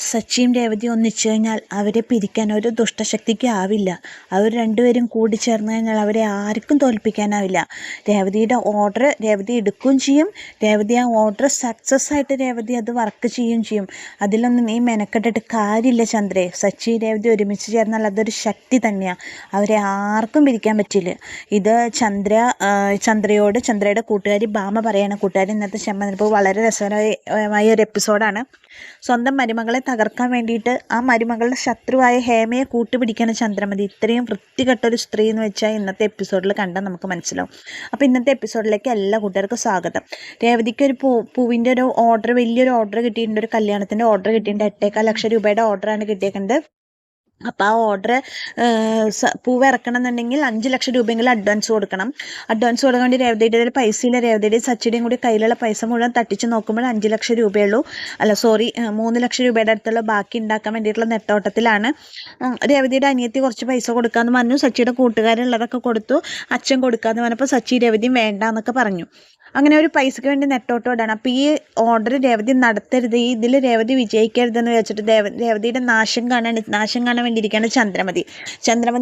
സച്ചിയും രേവതിയും ഒന്നിച്ചു കഴിഞ്ഞാൽ അവരെ പിരിക്കാൻ ഒരു ദുഷ്ടശക്തിക്ക് ആവില്ല. അവർ രണ്ടുപേരും കൂടി ചേർന്ന് കഴിഞ്ഞാൽ അവരെ ആർക്കും തോൽപ്പിക്കാനാവില്ല. രേവതിയുടെ ഓർഡർ രേവതി എടുക്കുകയും ചെയ്യും. രേവതി ആ ഓർഡർ സക്സസ് ആയിട്ട് രേവതി അത് വർക്ക് ചെയ്യുകയും ചെയ്യും. അതിലൊന്നും നീ മെനക്കെട്ടിട്ട് കാര്യമില്ല ചന്ദ്രേ. സച്ചി രേവതി ഒരുമിച്ച് ചേർന്നാൽ അതൊരു ശക്തി തന്നെയാണ്. അവരെ ആർക്കും പിരിക്കാൻ പറ്റില്ല. ഇത് ചന്ദ്രയുടെ കൂട്ടുകാരി ഭാമ പറയാണ്. കൂട്ടുകാരി ഇന്നത്തെ ചെമ്മനിപ്പോൾ വളരെ രസകരമായ ഒരു എപ്പിസോഡാണ്. സ്വന്തം മരുമകളെ തകർക്കാൻ വേണ്ടിയിട്ട് ആ മരുമകളുടെ ശത്രുവായ ഹേമയെ കൂട്ടുപിടിക്കാണ് ചന്ദ്രമതി. ഇത്രയും വൃത്തികെട്ടൊരു സ്ത്രീ എന്ന് വെച്ചാൽ ഇന്നത്തെ എപ്പിസോഡിൽ കണ്ടാൽ നമുക്ക് മനസ്സിലാവും. അപ്പോൾ ഇന്നത്തെ എപ്പിസോഡിലേക്ക് എല്ലാ കൂട്ടുകാർക്കും സ്വാഗതം. രേവതിക്ക് ഒരു പൂവിൻ്റെ ഒരു ഓർഡർ, വലിയൊരു ഓർഡർ കിട്ടിയിട്ടുണ്ട്. ഒരു കല്യാണത്തിൻ്റെ ഓർഡർ കിട്ടിയിട്ടുണ്ട്. 8,4 ലക്ഷം രൂപയുടെ ഓർഡറാണ് കിട്ടിയേക്കുന്നത്. അപ്പോൾ ആ ഓർഡർ പൂവ് ഇറക്കണം എന്നുണ്ടെങ്കിൽ 5 ലക്ഷം രൂപയെങ്കിലും അഡ്വാൻസ് കൊടുക്കണം. അഡ്വാൻസ് കൊടുക്കാൻ വേണ്ടി രേവതിയുടെ പൈസയില്ല. രേവതിയുടെയും സച്ചിയുടെയും കൂടി കയ്യിലുള്ള പൈസ മുഴുവൻ തട്ടിച്ച് നോക്കുമ്പോൾ 5 ലക്ഷം രൂപയുള്ളൂ. 3 ലക്ഷം രൂപയുടെ അടുത്തുള്ള ബാക്കി ഉണ്ടാക്കാൻ വേണ്ടിയിട്ടുള്ള നെട്ടോട്ടത്തിലാണ്. രേവതിയുടെ അനിയത്തി കുറച്ച് പൈസ കൊടുക്കാമെന്ന് പറഞ്ഞു. സച്ചിയുടെ കൂട്ടുകാരുള്ളതൊക്കെ കൊടുത്തു. അച്ഛൻ കൊടുക്കാമെന്ന് പറഞ്ഞപ്പോൾ സച്ചി രേവതിയും വേണ്ട എന്നൊക്കെ പറഞ്ഞു. അങ്ങനെ ഒരു പൈസയ്ക്ക് വേണ്ടി നെട്ടോട്ടോടാണ്. അപ്പോൾ ഈ ഓർഡർ രേവതി നടത്തരുത്, ഇതിൽ രേവതി വിജയിക്കരുതെന്ന് വെച്ചിട്ട് രേവതിയുടെ നാശം കാണാൻ വേണ്ടിയിരിക്കുകയാണ് ചന്ദ്രമതി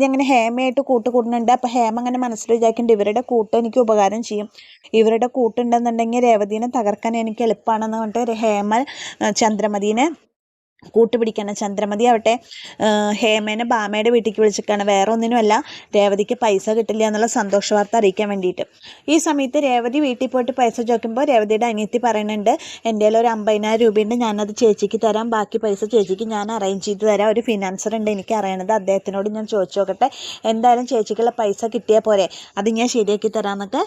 അങ്ങനെ ഹേമയായിട്ട് കൂട്ടുകൂടുന്നുണ്ട്. അപ്പോൾ ഹേമ അങ്ങനെ മനസ്സിൽ വിചാരിക്കുന്നുണ്ട്, ഇവരുടെ കൂട്ട് എനിക്ക് ഉപകാരം ചെയ്യും. ഇവരുടെ കൂട്ടുണ്ടെന്നുണ്ടെങ്കിൽ രേവതിനെ തകർക്കാൻ എനിക്ക് എളുപ്പമാണെന്ന് പറഞ്ഞിട്ട് ഹേമ ചന്ദ്രമതിനെ കൂട്ടുപിടിക്കണം. ചന്ദ്രമതി ആവട്ടെ ഹേമേനെ ഭാമയുടെ വീട്ടിലേക്ക് വിളിച്ചിട്ടാണ്. വേറെ ഒന്നിനുമല്ല, രേവതിക്ക് പൈസ കിട്ടില്ല എന്നുള്ള സന്തോഷ വാർത്ത അറിയിക്കാൻ വേണ്ടിയിട്ട്. ഈ സമയത്ത് രേവതി വീട്ടിൽ പോയിട്ട് പൈസ ചോദിക്കുമ്പോൾ രേവതിയുടെ അനിയത്തി പറയുന്നുണ്ട്, എൻ്റെ കയ്യിൽ ഒരു 50,000 രൂപയുണ്ട്, ഞാനത് ചേച്ചിക്ക് തരാം, ബാക്കി പൈസ ചേച്ചിക്ക് ഞാൻ അറേഞ്ച് ചെയ്ത് തരാം. ഒരു ഫിനാൻസർ ഉണ്ട് എനിക്ക് അറിയണത്, അദ്ദേഹത്തിനോട് ഞാൻ ചോദിച്ചു നോക്കട്ടെ, എന്തായാലും ചേച്ചിക്കുള്ള പൈസ കിട്ടിയാൽ പോരെ, അത് ഞാൻ ശരിയാക്കി തരാമെന്നൊക്കെ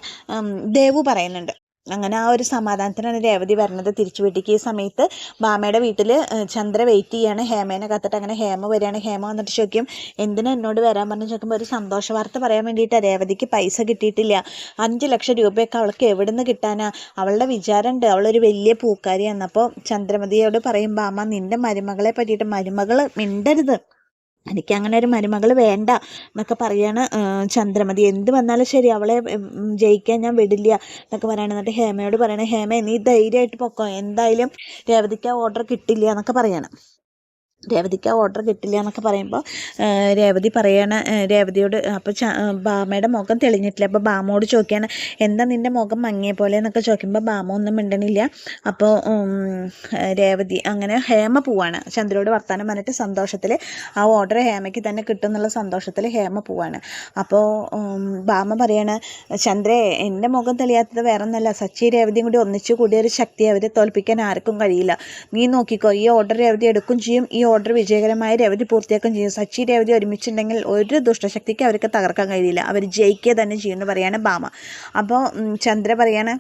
ദേവു പറയുന്നുണ്ട്. അങ്ങനെ ആ ഒരു സമാധാനത്തിനാണ് രേവതി വരുന്നത് തിരിച്ചു വീട്ടിലേക്ക്. ഈ സമയത്ത് ഭാമയുടെ വീട്ടിൽ ചന്ദ്ര വെയിറ്റ് ചെയ്യാണ് ഹേമേനെ കാത്തിട്ട്. അങ്ങനെ ഹേമ വരികയാണ്. ഹേമ വന്നിട്ട് ചോദിക്കും, എന്തിനാ എന്നോട് വരാൻ പറഞ്ഞു ചോദിക്കുമ്പോൾ ഒരു സന്തോഷ വാർത്ത പറയാൻ വേണ്ടിയിട്ടാണ്. രേവതിക്ക് പൈസ കിട്ടിയിട്ടില്ല. 5 ലക്ഷം രൂപയൊക്കെ അവൾക്ക് എവിടെ നിന്ന് കിട്ടാനാ? അവളുടെ വിചാരമുണ്ട് അവളൊരു വലിയ പൂക്കാരിയാണ്. അപ്പോൾ ചന്ദ്രമതിയോട് പറയും ഭാമ, നിൻ്റെ മരുമകളെ പറ്റിയിട്ട് മരുമകൾ മിണ്ടരുത്, എനിക്ക് അങ്ങനെ ഒരു മരുമകൾ വേണ്ട എന്നൊക്കെ പറയാണ് ചന്ദ്രമതി. എന്ത് വന്നാലും ശരി അവളെ ജയിക്കാൻ ഞാൻ വിടില്ല എന്നൊക്കെ പറയണം. എന്നിട്ട് ഹേമയോട് പറയണേ, ഹേമ നീ ധൈര്യമായിട്ട് പൊക്കോ, എന്തായാലും രേവതിക്ക് ഓർഡർ കിട്ടില്ല എന്നൊക്കെ പറയണം. രേവതിക്ക് ഓർഡർ കിട്ടില്ല എന്നൊക്കെ പറയുമ്പോൾ രേവതി പറയാണ് രേവതിയോട്. അപ്പോൾ ഭാമയുടെ മുഖം തെളിഞ്ഞിട്ടില്ല. അപ്പോൾ ഭാമയോട് ചോദിക്കുകയാണ്, എന്താ നിൻ്റെ മുഖം മങ്ങിയ പോലെ എന്നൊക്കെ ചോദിക്കുമ്പോൾ ഭാമ ഒന്നും മിണ്ടണില്ല. അപ്പോൾ രേവതി അങ്ങനെ ഹേമ പോവാണ്. ചന്ദ്രയോട് വർത്താനം പറഞ്ഞിട്ട് സന്തോഷത്തിൽ ആ ഓർഡർ ഹേമയ്ക്ക് തന്നെ കിട്ടും എന്നുള്ള സന്തോഷത്തിൽ ഹേമ പോവാണ്. അപ്പോൾ ഭാമ പറയാണ്, ചന്ദ്രേ എൻ്റെ മുഖം തെളിയാത്തത് വേറെ ഒന്നല്ല, സച്ചി രേവതിയും കൂടി ഒന്നിച്ചു കൂടിയൊരു ശക്തി, അവരെ തോൽപ്പിക്കാൻ ആർക്കും കഴിയില്ല. നീ നോക്കിക്കോ, ഈ ഓർഡർ രേവതി എടുക്കും ചെയ്യും, ഈ ഓർഡർ വിജയകരമായി രേവതി പൂർത്തിയാക്കുകയും ചെയ്യും. സച്ചി രേവതി ഒരുമിച്ചുണ്ടെങ്കിൽ ഒരു ദുഷ്ടശക്തിക്ക് അവർക്ക് തകർക്കാൻ കഴിയില്ല, അവർ ജയിക്കുക തന്നെ ചെയ്യുമെന്ന് പറയാണ് ഭാമ. അപ്പോൾ ചന്ദ്ര പറയാണ്,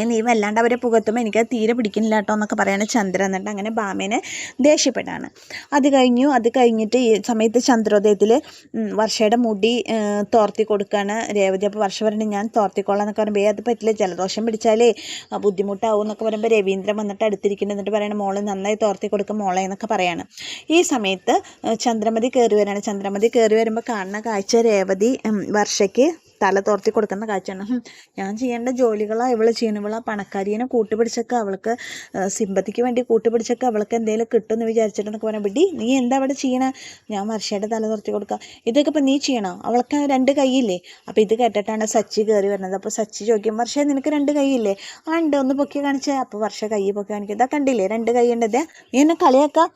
നീ വല്ലാണ്ട് അവരെ പുകത്തുമ്പോൾ എനിക്കത് തീരെ പിടിക്കുന്നില്ല കേട്ടോ എന്നൊക്കെ പറയാണ് ചന്ദ്ര. എന്നിട്ട് അങ്ങനെ ഭാമേനെ ദേഷ്യപ്പെടാണ്. അത് കഴിഞ്ഞിട്ട് ഈ സമയത്ത് ചന്ദ്രോദയത്തിൽ വർഷയുടെ മുടി തോർത്തി കൊടുക്കുകയാണ് രേവതി. അപ്പോൾ വർഷ പറയുന്നത് ഞാൻ തോർത്തിക്കോളാം എന്നൊക്കെ പറയുമ്പോൾ അത് പറ്റില്ല, ജലദോഷം പിടിച്ചാലേ ബുദ്ധിമുട്ടാവും എന്നൊക്കെ പറയുമ്പോൾ രവീന്ദ്രൻ വന്നിട്ട് അടുത്തിരിക്കുന്നത്. എന്നിട്ട് പറയണം, മോളെ നന്നായി തോർത്തി കൊടുക്കും മോളെ എന്നൊക്കെ പറയാണ്. ഈ സമയത്ത് ചന്ദ്രമതി കയറി വരികയാണ്. ചന്ദ്രമതി കയറി വരുമ്പോൾ കാണുന്ന കാഴ്ച രേവതി വർഷയ്ക്ക് തല തോർത്തി കൊടുക്കുന്ന കാഴ്ചയാണ്. ഞാൻ ചെയ്യേണ്ട ജോലികളാണ് ഇവൾ ചെയ്യണം. ഇവൾ ആ പണക്കാരിയെ കൂട്ടുപിടിച്ചൊക്കെ അവൾക്ക് സിമ്പതിക്ക് വേണ്ടി കൂട്ടുപിടിച്ചൊക്കെ അവൾക്ക് എന്തെങ്കിലും കിട്ടുമെന്ന് വിചാരിച്ചിട്ടെന്നൊക്കെ പറയാൻ വേണ്ടി, നീ എന്താ അവിടെ ചെയ്യണേ? ഞാൻ വർഷയുടെ തല തോർത്തി കൊടുക്കുക, ഇതൊക്കെ ഇപ്പം നീ ചെയ്യണോ? അവൾക്ക് 2 കൈയില്ലേ? അപ്പോൾ ഇത് കേട്ടിട്ടാണ് സച്ചി കയറി വരുന്നത്. അപ്പോൾ സച്ചി ചോദിക്കും, വർഷ നിനക്ക് 2 കൈയില്ലേ? ആ ഉണ്ട്, ഒന്ന് പൊക്കി കാണിച്ചേ. അപ്പോൾ വർഷ കൈ പൊക്കി കാണിക്കുക, ഇതാ കണ്ടില്ലേ 2 കൈ ഉണ്ട്, നീ എന്നെ കളിയാക്കാം,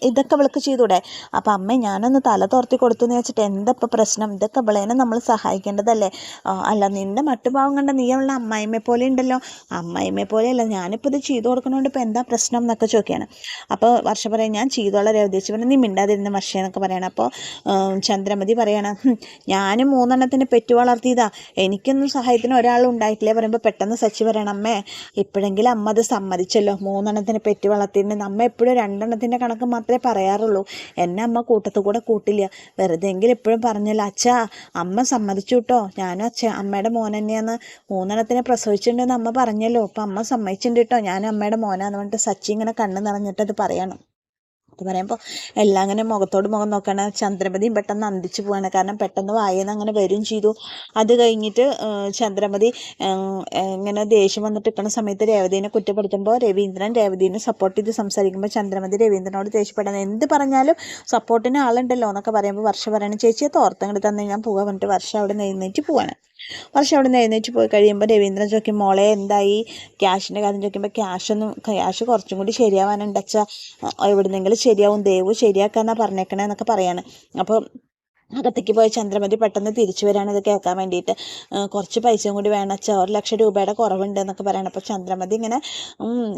ഇതൊക്കെ അവൾക്ക് ചെയ്തൂടെ? അപ്പം അമ്മ ഞാനൊന്ന് തല തോർത്തി കൊടുത്തു എന്ന് വെച്ചിട്ട് എന്താ ഇപ്പം പ്രശ്നം? ഇതൊക്കെ അവളേനെ നമ്മൾ സഹായിക്കേണ്ടതല്ലേ? അല്ല നിൻ്റെ മട്ടുഭാവം കണ്ട നീ ഉള്ള അമ്മായിമ്മയെ പോലെ ഉണ്ടല്ലോ. അമ്മായിമ്മയെ പോലെയല്ല, ഞാനിപ്പോൾ ഇത് ചെയ്തു കൊടുക്കണോണ്ട് ഇപ്പം എന്താ പ്രശ്നം എന്നൊക്കെ ചോദിക്കുകയാണ്. അപ്പോൾ വർഷ പറയാം, ഞാൻ ചെയ്തോളാം രേവതിച്ച് പറഞ്ഞാൽ നീ മിണ്ടാതിരുന്ന വർഷ എന്നൊക്കെ പറയണം. അപ്പോൾ ചന്ദ്രമതി പറയണം, ഞാനും 3 എണ്ണത്തിന് പെറ്റു വളർത്തിയതാ, എനിക്കൊന്നും സഹായത്തിന് ഒരാളുണ്ടായിട്ടില്ലേ പറയുമ്പോൾ പെട്ടെന്ന് സച്ചി പറയണം, അമ്മേ ഇപ്പോഴെങ്കിലും അമ്മ അത് സമ്മതിച്ചല്ലോ, 3 എണ്ണത്തിന് പെറ്റു വളർത്തിയിട്ടുണ്ട്, അമ്മ എപ്പോഴും 2 എണ്ണത്തിൻ്റെ കണക്ക് മാത്രമേ പറയാറുള്ളൂ, എന്നെ അമ്മ കൂട്ടത്തിൽ കൂടെ കൂട്ടില്ല, വെറുതെ എങ്കിലും എപ്പോഴും പറഞ്ഞല്ലോ അച്ഛാ അമ്മ സമ്മതിച്ചു കേട്ടോ, ഞാനും അമ്മയുടെ മോൻ തന്നെയാന്ന്, 3 എണ്ണത്തിനെ പ്രസവിച്ചിട്ടുണ്ടെന്ന് അമ്മ പറഞ്ഞല്ലോ, അപ്പം അമ്മ സമ്മതിച്ചിട്ടുണ്ട് കേട്ടോ, ഞാൻ അമ്മയുടെ മോനാന്ന് പറഞ്ഞിട്ട് സച്ചി ഇങ്ങനെ കണ്ണ് നിറഞ്ഞിട്ട് അത് പറയണം. എന്ന് പറയുമ്പോൾ എല്ലാം അങ്ങനെ മുഖത്തോട് മുഖം നോക്കുകയാണ്. ചന്ദ്രമതിയും പെട്ടെന്ന് അന്തിച്ചു പോവാണ്. കാരണം പെട്ടെന്ന് വായന അങ്ങനെ വരും ചെയ്തു. അത് കഴിഞ്ഞിട്ട് ചന്ദ്രമതി ഇങ്ങനെ ദേഷ്യം വന്നിട്ട് നിൽക്കുന്ന സമയത്ത് രേവതീനെ കുറ്റപ്പെടുത്തുമ്പോൾ രവീന്ദ്രൻ രേവതീനെ സപ്പോർട്ട് ചെയ്ത് സംസാരിക്കുമ്പോൾ ചന്ദ്രമതി രവീന്ദ്രനോട് ദേഷ്യപ്പെടുന്നത് എന്ത് പറഞ്ഞാലും സപ്പോർട്ടിന് ആളുണ്ടല്ലോ എന്നൊക്കെ പറയുമ്പോൾ വർഷ പറയണം ചേച്ചിയെ തോർത്തങ്ങോട്ട് തന്നെ ഞാൻ പോകാൻ പറഞ്ഞിട്ട് വർഷം അവിടെ നിന്ന് എഴുന്നേറ്റ് പോവാണ്. വർഷം അവിടെ നിന്ന് എഴുന്നേറ്റ് പോയി കഴിയുമ്പോൾ രവീന്ദ്രൻ ചോദിക്കും മോളെ എന്തായി ക്യാഷിൻ്റെ കാര്യം ചോദിക്കുമ്പോൾ ക്യാഷ് കുറച്ചും കൂടി ശരിയാവാനുണ്ടച്ചാ എവിടുന്നെങ്കിലും ശരിയാവും ദേവു ശരിയാക്കാന്നാ പറഞ്ഞേക്കണേ എന്നൊക്കെ പറയാണ്. അപ്പോൾ അകത്തേക്ക് പോയ ചന്ദ്രമതി പെട്ടെന്ന് തിരിച്ചു വരികയാണ് ഇത് കേൾക്കാൻ വേണ്ടിയിട്ട്. കുറച്ച് പൈസയും കൂടി വേണം അച്ഛാ, 1,00,000 രൂപയുടെ കുറവുണ്ട് എന്നൊക്കെ പറയണം. അപ്പോൾ ചന്ദ്രമതി ഇങ്ങനെ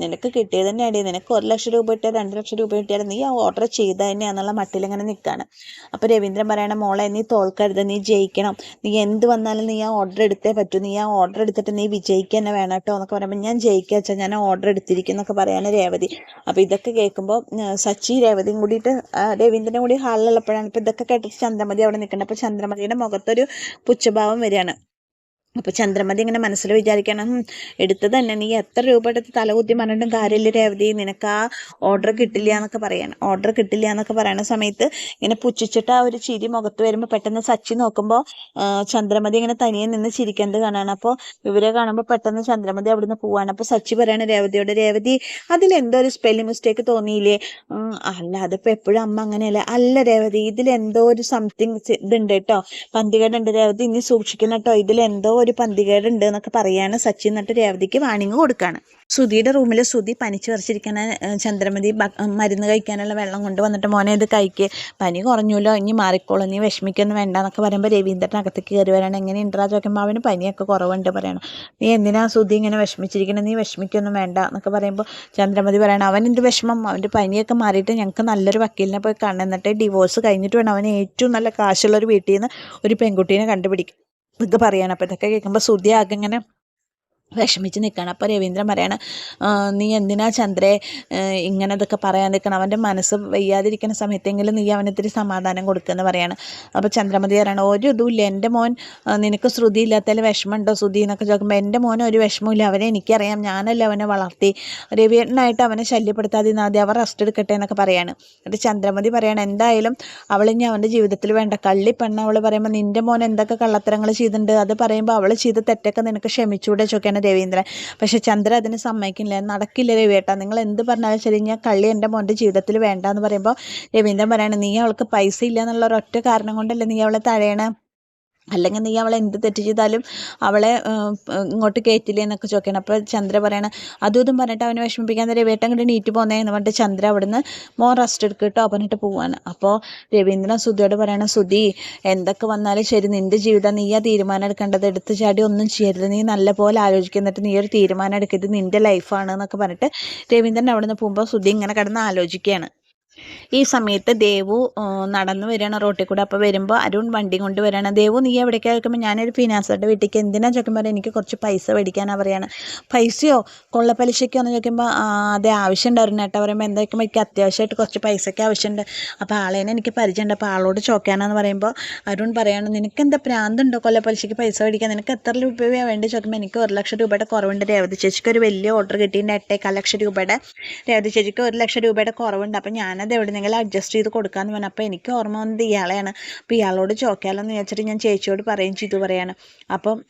നിനക്ക് കിട്ടിയത് തന്നെയാണ്, നിനക്ക് 1,00,000 രൂപ കിട്ടിയാൽ 2,00,000 രൂപ കിട്ടിയാൽ നീ ആ ഓർഡർ ചെയ്ത തന്നെയാണെന്നുള്ള മട്ടിലിങ്ങനെ നിൽക്കുകയാണ്. അപ്പോൾ രവീന്ദ്രൻ പറയണം മോളെ നീ തോൽക്കരുത്, നീ ജയിക്കണം, നീ എന്ത് വന്നാലും നീ ആ ഓർഡർ എടുത്തേ പറ്റൂ, നീ ആ ഓർഡർ എടുത്തിട്ട് നീ വിജയിക്കുക തന്നെ വേണം കേട്ടോ എന്നൊക്കെ പറയുമ്പോൾ ഞാൻ ജയിക്കുക വെച്ചാൽ ഞാൻ ഓർഡർ എടുത്തിരിക്കും എന്നൊക്കെ പറയാണ് രേവതി. അപ്പോൾ ഇതൊക്കെ കേൾക്കുമ്പോൾ സച്ചി രേവതിയും കൂടിയിട്ട് രവീന്ദ്രനും കൂടി ഹാളിലുള്ളപ്പോഴാണ് ഇപ്പോൾ ഇതൊക്കെ കേട്ടിട്ട് ചന്ദ്രമതി അവിടെ നിൽക്കുന്നത്. അപ്പോൾ ചന്ദ്രമതിയുടെ മുഖത്തൊരു പുച്ഛഭാവം വരികയാണ്. അപ്പോൾ ചന്ദ്രമതി ഇങ്ങനെ മനസ്സിൽ വിചാരിക്കണം എടുത്ത് തന്നെ നീ എത്ര രൂപ എടുത്ത് തലകുത്തി പറഞ്ഞിട്ടും കാര്യമില്ല രേവതി, നിനക്ക് ആ ഓർഡർ കിട്ടില്ല എന്നൊക്കെ പറയണം. ഓർഡർ കിട്ടില്ല എന്നൊക്കെ പറയുന്ന സമയത്ത് ഇങ്ങനെ പുച്ഛിച്ചിട്ട് ആ ഒരു ചിരി മുഖത്ത് വരുമ്പോൾ പെട്ടെന്ന് സച്ചി നോക്കുമ്പോൾ ചന്ദ്രമതി ഇങ്ങനെ തനിയെ നിന്ന് ചിരിക്കുന്നത് കാണാണ്. അപ്പോൾ ഇവരെ കാണുമ്പോൾ പെട്ടെന്ന് ചന്ദ്രമതി അവിടുന്ന് പോവാണ്. അപ്പോൾ സച്ചി പറയാണ് രേവതിയോട് രേവതി അതിലെന്തോ ഒരു സ്പെല്ലിംഗ് മിസ്റ്റേക്ക് തോന്നിയില്ലേ? അല്ല അതിപ്പോൾ എപ്പോഴും അമ്മ അങ്ങനെയല്ല. അല്ല രേവതി ഇതിലെന്തോ ഒരു സംതിങ് ഇതുണ്ട് കേട്ടോ, പന്തികേടുണ്ട് രേവതി, ഇനി സൂക്ഷിക്കണം കേട്ടോ, ഇതിലെന്തോ ഒരു പന്തികേടുണ്ട് എന്നൊക്കെ പറയാണ് സച്ചി. എന്നിട്ട് രേവതിക്ക് വാണിംഗ് കൊടുക്കുകയാണ്. സുധിയുടെ റൂമിൽ സുധി പനിച്ച് വരച്ചിരിക്കുന്ന ചന്ദ്രമതി മരുന്ന് കഴിക്കാനുള്ള വെള്ളം കൊണ്ട് വന്നിട്ട് മോനെ ഇത് കഴിക്ക്, പനി കുറഞ്ഞല്ലോ ഇനി മാറിക്കോളും, നീ വിഷമിക്കൊന്നും വേണ്ട എന്നൊക്കെ പറയുമ്പോൾ രവീന്ദ്രൻ അകത്തേക്ക് കയറി വരാണ്. എങ്ങനെ ഉണ്ടാ ചോദിക്കുമ്പോൾ അവന് പനിയൊക്കെ കുറവുണ്ട് പറയണം. നീ എന്തിനാ സുധി ഇങ്ങനെ വിഷമിച്ചിരിക്കുന്നത്, നീ വിഷമിക്കൊന്നും വേണ്ട എന്നൊക്കെ പറയുമ്പോൾ ചന്ദ്രമതി പറയണം അവൻ എന്ത് വിഷമം, അവൻ്റെ പനിയൊക്കെ മാറിയിട്ട് ഞങ്ങൾക്ക് നല്ലൊരു വക്കീലിനെ പോയി കാണണം, എന്നിട്ട് ഡിവോഴ്സ് കഴിഞ്ഞിട്ട് വേണം അവന് ഏറ്റവും നല്ല കാശുള്ളൊരു വീട്ടിൽ നിന്ന് ഒരു പെൺകുട്ടീനെ കണ്ടുപിടിക്കും ഇത് പറയാണ്. അപ്പോൾ ഇതൊക്കെ കേൾക്കുമ്പോൾ സുധി ആകെ ഇങ്ങനെ വിഷമിച്ച് നിൽക്കണം. അപ്പോൾ രവീന്ദ്രൻ പറയാണ് നീ എന്തിനാ ചന്ദ്രേ ഇങ്ങനെ ഇതൊക്കെ പറയാൻ നിൽക്കണം, അവൻ്റെ മനസ്സ് വയ്യാതിരിക്കുന്ന സമയത്തെങ്കിലും നീ അവനിത്തിരി സമാധാനം കൊടുക്കുമെന്ന് പറയാണ്. അപ്പോൾ ചന്ദ്രമതി പറയണം ഒരു ഇതുമില്ല എൻ്റെ മോൻ, നിനക്ക് ശ്രുതി ഇല്ലാത്തതിൽ വിഷമമുണ്ടോ ശ്രുതി എന്നൊക്കെ ചോദിക്കുമ്പോൾ എൻ്റെ മോന് ഒരു വിഷമമില്ല, അവനെ എനിക്കറിയാം, ഞാനല്ല അവനെ വളർത്തി, രവിയേട്ടനായിട്ട് അവനെ ശല്യപ്പെടുത്താതെ ആദ്യം അവർ റെസ്റ്റ് എടുക്കട്ടെ എന്നൊക്കെ പറയാണ്. എന്നിട്ട് ചന്ദ്രമതി പറയണം എന്തായാലും അവളിനി അവൻ്റെ ജീവിതത്തിൽ വേണ്ട, കള്ളിപ്പെണ്ണ അവൾ പറയുമ്പോൾ നിൻ്റെ മോൻ എന്തൊക്കെ കള്ളത്തരങ്ങൾ ചെയ്തിട്ടുണ്ട് അത് പറയുമ്പോൾ അവൾ ചെയ്ത തെറ്റൊക്കെ നിനക്ക് ക്ഷമിച്ചൂടെ ചോദിക്കാണ് രവീന്ദ്രൻ. പക്ഷെ ചന്ദ്ര അതിന് സമ്മതിക്കില്ല, നടക്കില്ല രവിയേട്ടാ, നിങ്ങൾ എന്ത് പറഞ്ഞാലും ശരി ഞാൻ കള്ളി എൻ്റെ മോൻ്റെ ജീവിതത്തിൽ വേണ്ട എന്ന് പറയുമ്പോൾ രവീന്ദ്രൻ പറയണം നീ അവൾക്ക് പൈസ ഇല്ല എന്നുള്ള ഒരൊറ്റ കാരണം കൊണ്ടല്ലേ നീ അവളെ തഴയണ, അല്ലെങ്കിൽ നീ അവളെ എന്ത് തെറ്റ് ചെയ്താലും അവളെ ഇങ്ങോട്ട് കയറ്റില്ലേ എന്നൊക്കെ ചോദിക്കണം. അപ്പോൾ ചന്ദ്ര പറയണം അതും ഇതും പറഞ്ഞിട്ട് അവനെ വിഷമിപ്പിക്കാൻ രവിയേട്ടൻ കണ്ട് നീറ്റ് പോകുന്നതെന്ന് പറഞ്ഞിട്ട് ചന്ദ്ര അവിടുന്ന് മോൻ റെസ്റ്റ് എടുക്കുക കേട്ടോ പറഞ്ഞിട്ട് പോവാണ്. അപ്പോൾ രവീന്ദ്രൻ സുധിയോട് പറയണം സുധി എന്തൊക്കെ വന്നാലും ശരി നിൻ്റെ ജീവിതം നീ ആ തീരുമാനം എടുക്കേണ്ടത്, എടുത്ത് ചാടി ഒന്നും ചെയ്യരുത്, നീ നല്ല പോലെ ആലോചിക്കുന്നിട്ട് നീ ഒരു തീരുമാനം എടുക്കരുത്, നിൻ്റെ ലൈഫാണ് എന്നൊക്കെ പറഞ്ഞിട്ട് രവീന്ദ്രൻ അവിടുന്ന് പോകുമ്പോൾ സുധി ഇങ്ങനെ കിടന്ന് ആലോചിക്കുകയാണ്. ഈ സമയത്ത് ദേവു നടന്നു വരികയാണ് റോട്ടിൽ കൂടെ. അപ്പോൾ വരുമ്പോൾ അരുൺ വണ്ടി കൊണ്ട് വരികയാണ്. ദേവു നീ എവിടേക്കാ ചോദിക്കുമ്പോൾ ഞാനൊരു ഫിനാൻസറുടെ വീട്ടിലേക്ക്, എന്തിനാ ചോദിക്കുമ്പോൾ എനിക്ക് കുറച്ച് പൈസ മേടിക്കാനാണ് പറയുകയാണ്. പൈസയോ കൊള്ളപ്പലിശയ്ക്കോ എന്ന് ചോദിക്കുമ്പോൾ അതെ ആവശ്യം ഉണ്ടായിരുന്നു ഏട്ടാ പറയുമ്പോൾ എന്താ വയ്ക്കുമ്പോൾ എനിക്ക് അത്യാവശ്യമായിട്ട് കുറച്ച് പൈസയ്ക്ക് ആവശ്യമുണ്ട്, അപ്പോൾ ആളേനെ എനിക്ക് പരിചയമുണ്ട്, അപ്പോൾ ആളോട് ചോദിക്കാനാന്ന് പറയുമ്പോൾ അരുൺ പറയാണ് നിനക്ക് എന്താ പ്രാന്തുണ്ടോ കൊള്ളപ്പലിശയ്ക്ക് പൈസ മേടിക്കാൻ, നിനക്ക് എത്ര രൂപയാണ് വേണ്ടി ചോദിക്കുമ്പോൾ എനിക്ക് 1,00,000 രൂപയുടെ കുറവുണ്ട്, രേവതി ചേച്ചിക്ക് ഒരു വലിയ ഓർഡർ കിട്ടിയിട്ടുണ്ട് 8,400,000 രൂപയുടെ, രേവതി ചേച്ചിക്ക് 1,00,000 രൂപയുടെ കുറവുണ്ട്, അപ്പോൾ ഞാനത് എവിടെന്നെങ്കിലും അഡ്ജസ്റ്റ് ചെയ്ത് കൊടുക്കാമെന്ന് പറഞ്ഞു. അപ്പോൾ എനിക്ക് ഓർമ്മ വന്നത് ഇയാളെയാണ്, അപ്പോൾ ഇയാളോട് ചോദിക്കാമല്ലോ എന്ന് വിചാരിച്ചിട്ട് ഞാൻ ചേച്ചിയോട് പറയുകയും ചെയ്തു പറയാണ്. അപ്പം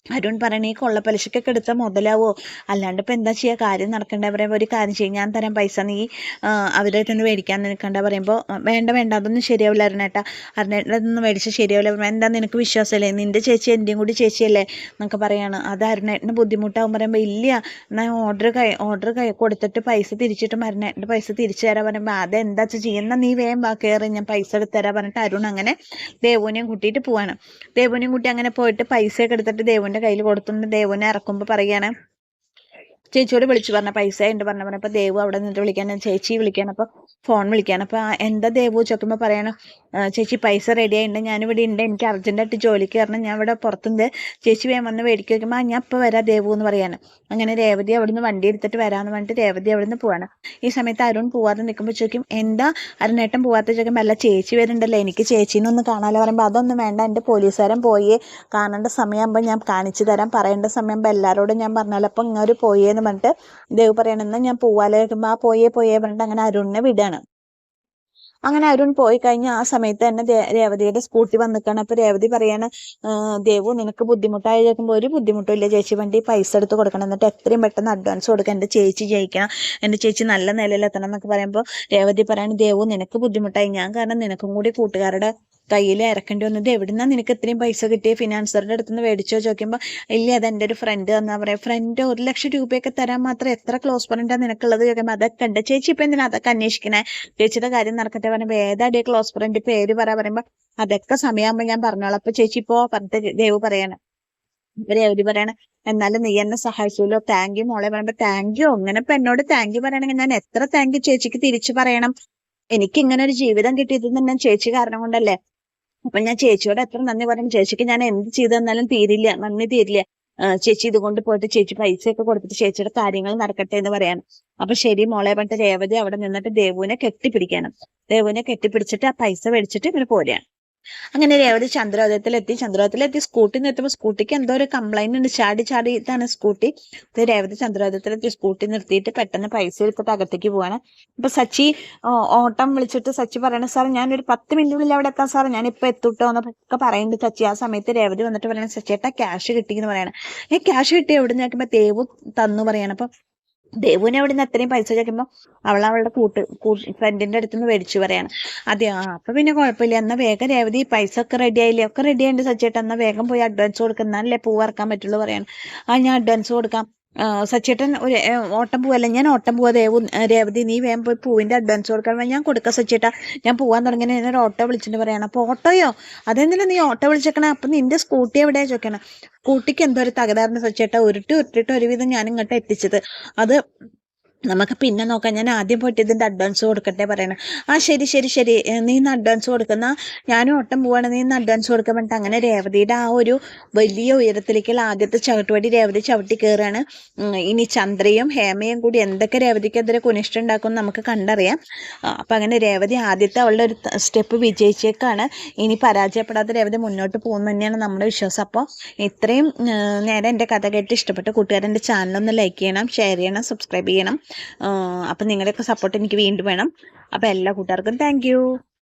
അരുൺ പറയണേ ഈ കൊള്ളപ്പലിശക്കൊക്കെ എടുത്താൽ മുതലാവോ, അല്ലാണ്ട് ഇപ്പം എന്താ ചെയ്യുക, കാര്യം നടക്കണ്ട പറയുമ്പോൾ ഒരു കാര്യം ചെയ്യും ഞാൻ തരാം പൈസ, നീ അവരുടെ അടുത്ത് നിന്ന് മേടിക്കാൻ നിൽക്കണ്ട പറയുമ്പോൾ വേണ്ട അതൊന്നും ശരിയാവില്ല അരുണേട്ടാ, അരുണേട്ടനൊന്നും മേടിച്ചാൽ ശരിയാവില്ല, എന്താ നിനക്ക് വിശ്വാസമല്ലേ, നിൻ്റെ ചേച്ചി എൻ്റെയും കൂടി ചേച്ചിയല്ലേ എന്നൊക്കെ പറയാണ്. അത് അരുണേട്ടന് ബുദ്ധിമുട്ടാവും പറയുമ്പോൾ ഇല്ല എന്നാൽ ഓർഡർ കൊടുത്തിട്ട് പൈസ തിരിച്ചിട്ട് അരുണേട്ടൻ്റെ പൈസ തിരിച്ചു തരാൻ പറയുമ്പോൾ അതെന്താ ചെയ്യുന്ന നീ വേഗം കയറി ഞാൻ പൈസ എടുത്ത് തരാൻ പറഞ്ഞിട്ട് അരുൺ അങ്ങനെ ദേവുവിനെയും കൂട്ടിയിട്ട് പോവാണ്. ദേവുവിനെയും കൂട്ടി അങ്ങനെ പോയിട്ട് പൈസയൊക്കെ എടുത്തിട്ട് ദേവുവിൻ്റെ കയ്യിൽ കൊടുത്തുകൊണ്ട് ദേവുവിനെ ഇറക്കുമ്പോൾ പറയുകയാണ് ചേച്ചിയോട് വിളിച്ചു പറഞ്ഞ പൈസ ഉണ്ട് പറഞ്ഞപ്പോൾ അപ്പോൾ ദേവു അവിടെ നിന്നിട്ട് വിളിക്കാൻ ചേച്ചി വിളിക്കാൻ, അപ്പോൾ ഫോൺ വിളിക്കാൻ. അപ്പോൾ എന്താ ദേവു ചോദിക്കുമ്പോൾ പറയണം ചേച്ചി പൈസ റെഡി ആയിട്ടുണ്ട്, ഞാനിവിടെ ഉണ്ട്, എനിക്ക് അർജൻറ്റായിട്ട് ജോലിക്ക് കയറണം, ഞാൻ ഇവിടെ പുറത്തുണ്ട്, ചേച്ചി വേഗം വന്ന് മേടിക്കുക വയ്ക്കുമ്പോൾ ഞാൻ ഇപ്പോൾ വരാം ദേവു എന്ന് പറയാണ്. അങ്ങനെ രേവതി അവിടുന്ന് വണ്ടി എടുത്തിട്ട് വരാമെന്ന് പറഞ്ഞിട്ട് രേവതി അവിടുന്ന് പോവാണ്. ഈ സമയത്ത് അരുൺ പോവാതെ നിൽക്കുമ്പോൾ ചോദിക്കും എന്താ അരുണേട്ടൻ പോവാത്ത ചോദിക്കുമ്പോൾ അല്ല ചേച്ചി വരുന്നുണ്ടല്ലോ എനിക്ക് ചേച്ചീനെ ഒന്ന് കാണാമല്ലോ പറയുമ്പോൾ അതൊന്നും വേണ്ട, എൻ്റെ പോലീസുകാരൻ പോയി കാണേണ്ട സമയമാകുമ്പോൾ ഞാൻ കാണിച്ചു തരാം, പറയേണ്ട സമയമാകുമ്പോൾ എല്ലാവരോടും ഞാൻ പറഞ്ഞാലോ, അപ്പോൾ ഇങ്ങനെ പോയേന്ന് പറഞ്ഞിട്ട് ദേവ് പറയണം എന്നാൽ ഞാൻ പോവാലോ ചോദിക്കുമ്പോൾ ആ പോയേ പറഞ്ഞിട്ട് അങ്ങനെ അരുണിനെ വിടുകയാണ്. അങ്ങനെ അരുൺ പോയി കഴിഞ്ഞ ആ സമയത്ത് തന്നെ രേവതിയുടെ സ്കൂട്ടി വന്നിക്കാണ്. അപ്പൊ രേവതി പറയാണ്, ദേവു നിനക്ക് ബുദ്ധിമുട്ടായി ചോദിക്കുമ്പോൾ ഒരു ബുദ്ധിമുട്ടും ഇല്ല ചേച്ചി, വണ്ടി പൈസ എടുത്ത് കൊടുക്കണം, എന്നിട്ട് എത്രയും പെട്ടെന്ന് അഡ്വാൻസ് കൊടുക്കണം, എൻ്റെ ചേച്ചി ജയിക്കണം, എൻ്റെ ചേച്ചി നല്ല നിലയിലെത്തണം എന്നൊക്കെ പറയുമ്പോൾ രേവതി പറയാണ്, ദേവു നിനക്ക് ബുദ്ധിമുട്ടായി, ഞാൻ കാരണം നിനക്കും കൂടി കൂട്ടുകാരുടെ കയ്യിൽ ഇറക്കേണ്ടി വന്നത്, എവിടുന്നാ നിനക്ക് ഇത്രയും പൈസ കിട്ടിയ, ഫിനാൻസറുടെ അടുത്ത് നിന്ന് മേടിച്ചോ ചോദിക്കുമ്പോൾ ഇല്ല അത് എൻ്റെ ഒരു ഫ്രണ്ട് തന്നാ പറയാം. ഫ്രണ്ട് 1,00,000 രൂപയൊക്കെ തരാൻ മാത്രം എത്ര ക്ലോസ് ഫ്രണ്ടാണ് നിനക്കുള്ളത് ചോദിക്കുമ്പോൾ അതൊക്കെ ഉണ്ട് ചേച്ചി, ഇപ്പം എന്തിനാ അതൊക്കെ അന്വേഷിക്കണേ, ചേച്ചിയുടെ കാര്യം നടക്കട്ടെ പറയുമ്പോൾ ഏതാടിയ ക്ലോസ് ഫ്രണ്ട് പേര് പറയുമ്പോൾ അതൊക്കെ സമയമാകുമ്പോൾ ഞാൻ പറഞ്ഞോളാം. അപ്പൊ ചേച്ചി ഇപ്പോ പറഞ്ഞിട്ട് ദേവ് പറയാണ്, രേവതി പറയണ, എന്നാലും നീ എന്നെ സഹായിച്ചല്ലോ, താങ്ക് യു മോളെ പറയുമ്പോ താങ്ക് യു, അങ്ങനെ ഇപ്പൊ എന്നോട് താങ്ക് യു പറയണെങ്കിൽ ഞാൻ എത്ര താങ്ക് യു ചേച്ചിക്ക് തിരിച്ചു പറയണം, എനിക്ക് ഇങ്ങനെ ഒരു ജീവിതം കിട്ടിയത് തന്നെ ചേച്ചി കാരണം കൊണ്ടല്ലേ, അപ്പൊ ഞാൻ ചേച്ചിയോട് എത്ര നന്ദി പറയും, ചേച്ചിക്ക് ഞാൻ എന്ത് ചെയ്തു തന്നാലും തീരില്ല, നന്ദി തീരില്ല, ചേച്ചി ഇതുകൊണ്ട് പോയിട്ട് ചേച്ചി പൈസയൊക്കെ കൊടുത്തിട്ട് ചേച്ചിയുടെ കാര്യങ്ങൾ നടക്കട്ടെ എന്ന് പറയാണ്. അപ്പൊ ശരി മോളെ പറഞ്ഞിട്ട് രേവതി അവിടെ നിന്നിട്ട് ദേവുവിനെ കെട്ടിപ്പിടിക്കണം. ദേവുവിനെ കെട്ടിപ്പിടിച്ചിട്ട് ആ പൈസ മേടിച്ചിട്ട് ഇവര് പോരുകയാണ്. അങ്ങനെ രേവതി ചന്ദ്രോദയത്തിലെത്തി സ്കൂട്ടി നിർത്തുമ്പോൾ സ്കൂട്ടിക്ക് എന്തോ ഒരു കംപ്ലൈന്റ് ഉണ്ട്, ചാടിയിട്ടാണ് സ്കൂട്ടി. രേവതി ചന്ദ്രോദയത്തിലെത്തി സ്കൂട്ടി നിർത്തിയിട്ട് പെട്ടെന്ന് പൈസ എടുത്തിട്ട് അകത്തേക്ക് പോവാണ്. അപ്പൊ സച്ചി ഓട്ടം വിളിച്ചിട്ട് സച്ചി പറയണ, സാർ ഞാൻ ഒരു 10 മിനിറ്റിനുള്ളിൽ അവിടെ എത്താം സാർ, ഞാൻ ഇപ്പൊ എത്തൂട്ടോ എന്നൊക്കെ പറയുന്നുണ്ട് സച്ചി. ആ സമയത്ത് രേവതി വന്നിട്ട് പറയണ, സച്ചിയേട്ടാ ക്യാഷ് കിട്ടിയെന്ന് പറയണം. ക്യാഷ് കിട്ടി എവിടെ നിന്ന് നോക്കുമ്പോ ദേവു തന്നു പറയണം. അപ്പൊ ദേവുവിനെ എവിടെ നിന്ന് അത്രയും പൈസ ചോദിക്കുമ്പോൾ അവളുടെ ഫ്രണ്ടിന്റെ അടുത്ത് നിന്ന് മേടിച്ചു പറയാണ്. അതെ, അപ്പൊ പിന്നെ കുഴപ്പമില്ല, എന്നാ വേഗം രേവതി പൈസ ഒക്കെ റെഡി ആയില്ലേ, ഒക്കെ റെഡി ആയിട്ട് സച്ചേട്ടൻ, എന്നാ വേഗം പോയി അഡ്വാൻസ് കൊടുക്കാം, എന്നാലല്ലേ പൂ ഇറക്കാൻ പറ്റുള്ളൂ പറയാണ്. ഞാൻ അഡ്വാൻസ് കൊടുക്കാം. സച്ചേട്ടൻ ഒരു ഓട്ടം പോവല്ല, ഞാൻ ഓട്ടം പോവാ രേവതി നീ വേഗം പോയി പൂവിന്റെ അഡ്വാൻസ് കൊടുക്കാൻ, ഞാൻ കൊടുക്കാം സച്ചേട്ടാ, ഞാൻ പോവാൻ തുടങ്ങി എന്നൊരു ഓട്ടോ വിളിച്ചിട്ട് പറയണം. അപ്പൊ ഓട്ടോയോ, അതെന്തിനാ നീ ഓട്ടോ വിളിച്ചേക്കണേ, അപ്പൊ നിന്റെ സ്കൂട്ടി എവിടെയാ ചോദിക്കണം. സ്കൂട്ടിക്ക് എന്തോ ഒരു തകരാറിന് സച്ചേട്ടാ, ഉരുട്ടിട്ട് ഒരുവിധം ഞാൻ ഇങ്ങോട്ട് എത്തിച്ചത്, അത് നമുക്ക് പിന്നെ നോക്കാം, ഞാൻ ആദ്യം പോയിട്ട് ഇതിന്റെ അഡ്വാൻസ് കൊടുക്കട്ടെ പറയണം. ശരി നീ ഇന്ന് അഡ്വാൻസ് കൊടുക്കുന്ന, ഞാനും ഓട്ടം പോവാണ്, നീ ഇന്ന് അഡ്വാൻസ് കൊടുക്കാൻ പറഞ്ഞിട്ട് അങ്ങനെ രേവതിയുടെ ആ ഒരു വലിയ ഉയരത്തിലേക്കുള്ള ആദ്യത്തെ ചവിട്ടുപടി രേവതി ചവിട്ടി കയറാണ്. ഇനി ചന്ദ്രയും ഹേമയും കൂടി എന്തൊക്കെ രേവതിക്കെതിരെ കുനിഷ്ടം ഉണ്ടാക്കും നമുക്ക് കണ്ടറിയാം. അപ്പൊ അങ്ങനെ രേവതി ആദ്യത്തെ അവളുടെ ഒരു സ്റ്റെപ്പ് വിജയിച്ചേക്കാണ്. ഇനി പരാജയപ്പെടാതെ രേവതി മുന്നോട്ട് പോകുന്നു തന്നെയാണ് നമ്മുടെ വിശ്വാസം. അപ്പോൾ ഇത്രയും നേരം എൻ്റെ കഥ കേട്ട് ഇഷ്ടപ്പെട്ട കൂട്ടുകാരൻ എൻ്റെ ചാനലൊന്ന് ലൈക്ക് ചെയ്യണം, ഷെയർ ചെയ്യണം, സബ്സ്ക്രൈബ് ചെയ്യണം. അപ്പം നിങ്ങളുടെയൊക്കെ സപ്പോർട്ട് എനിക്ക് വീണ്ടും വേണം. അപ്പം എല്ലാ കൂട്ടുകാർക്കും താങ്ക്